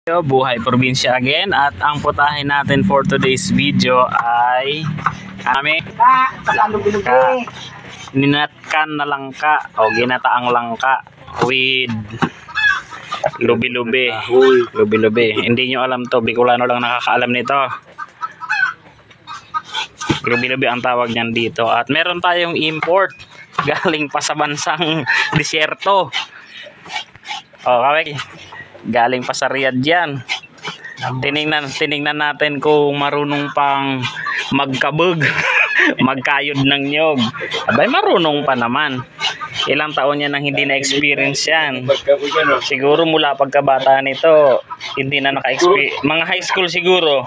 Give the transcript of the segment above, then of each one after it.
Buhay probinsya again, at ang putahe natin for today's video ay ninatkan na langka o ginataang langka with lubi-lubi. Hindi nyo alam to, Bicolano lang nakakaalam nito. Lubi-lubi ang tawag niyan dito. At meron tayong import galing pa sa bansang disyerto. Okay, galing pa sa Riyadh yan. Tiningnan natin kung marunong pang magkabog, magkayod ng nyog. Abay, marunong pa naman. Ilang taon yan nang hindi na-experience yan. Siguro mula pagkabata nito, hindi na naka-experience. Mga high school siguro.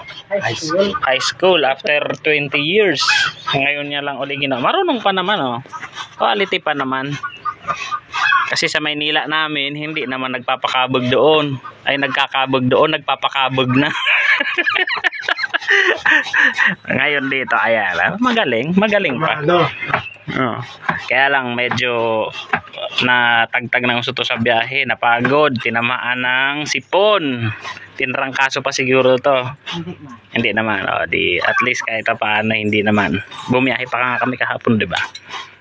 High school after 20 years. Ngayon niya lang uli ginawa. Marunong pa naman, oh. Quality pa naman. Kasi sa Maynila namin, hindi naman nagpapakabog doon. Ay, nagkakabog doon, nagpapakabog na. Ngayon dito, ayan, magaling pa. Kaya lang medyo natagtag ng suto sa biyahe, napagod, tinamaan ng sipon. Tinrangkaso pa siguro to. Hindi naman. At least kahit paano hindi naman. Bumiyahe pa nga kami kahapon, 'di ba?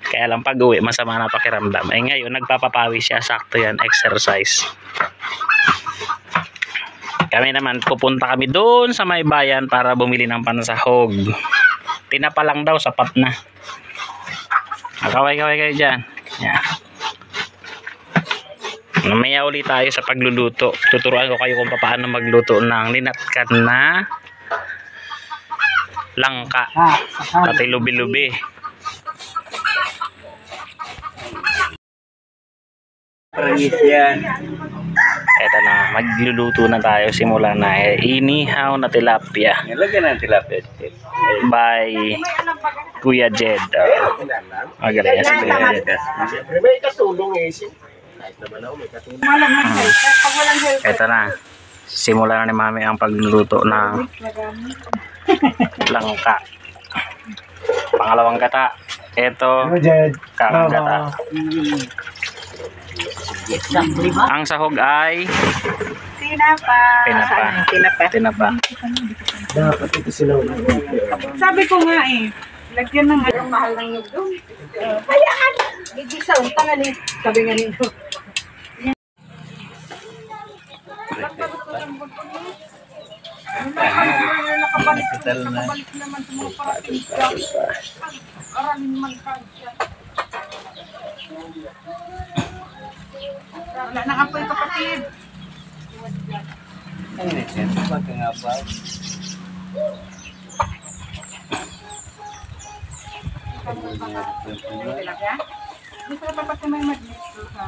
Kaya lang pag-uwi masama na pakiramdam. Ay ngayon nagpapapawi siya, sakto yan, exercise. Kami naman pupunta kami doon sa may bayan para bumili ng pansahog. Tinapa lang daw, sapat na. Kaway kayo dyan. Yan. Mamaya ulit tayo sa pagluluto. Tuturuan ko kayo kung paano magluto ng linatkan na langka pati lubi-lubi. Eto na, magluluto na tayo. Simula na. Inihaw na tilapia. Nilagyan ng tilapia by Kuya Jed. Magaling si Kuya Jed. May katulong eh. Eto na. Simula na ni Mami ang pagluluto ng langka. Pangalawang gata. Eto, kakang ang sahog ay tinapa. Dapat ito sila. Sabi ko nga eh, lagyan ng mahal ng nyug doon. Hayaan! Gigisa, utang nga ni. Sabi nga nito. Nakabalik naman sa mga parating siya. Araming manhag siya. Wala na apoy, kapatid. Ang nesento ba ka nga ba? Gusto na papat na may madlis sa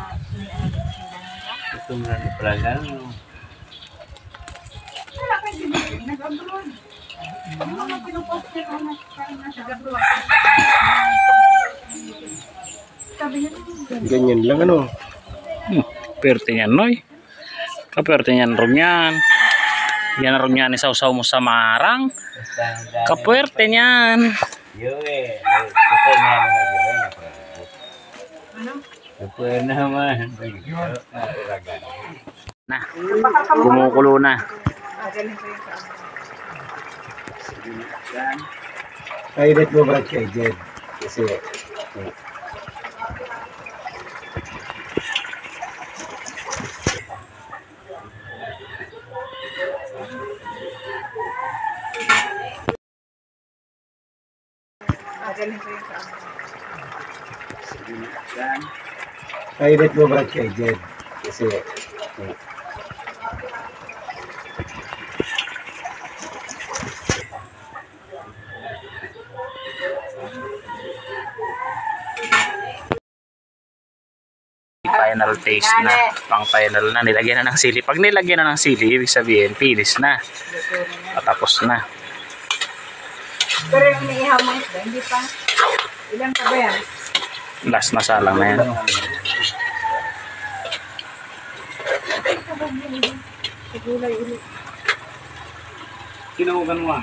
Ito nga ni Pragan. wala kayo sinigil, nag-abroad. Ano mga pinupost niya kung nasa abroad? Sabi niya Ganyan lang ano. Pwerte niyan, Noy. Kapwerte niyan, rumyan. Yan ang rumyan, isaw-saw mo sa marang. Kapwerte niyan. Yo eh. Ito na naman. ano? Ito naman. Na, kumukulo na. Galing ko yung saan. Kailit mo ba kay Jed? Kasi Galing ko yung saan. kailit mo ba kay Jed? Kasi Final taste na. Pang final na. Nilagyan na ng sili. Pag nilagyan na ng sili, ibig sabihin, pilis na. Patapos na. Pero yung iniihaw mo isda, hindi pa. Ilan pa ba yan? Last na salang na yan. Gulay ulit. kinuha mo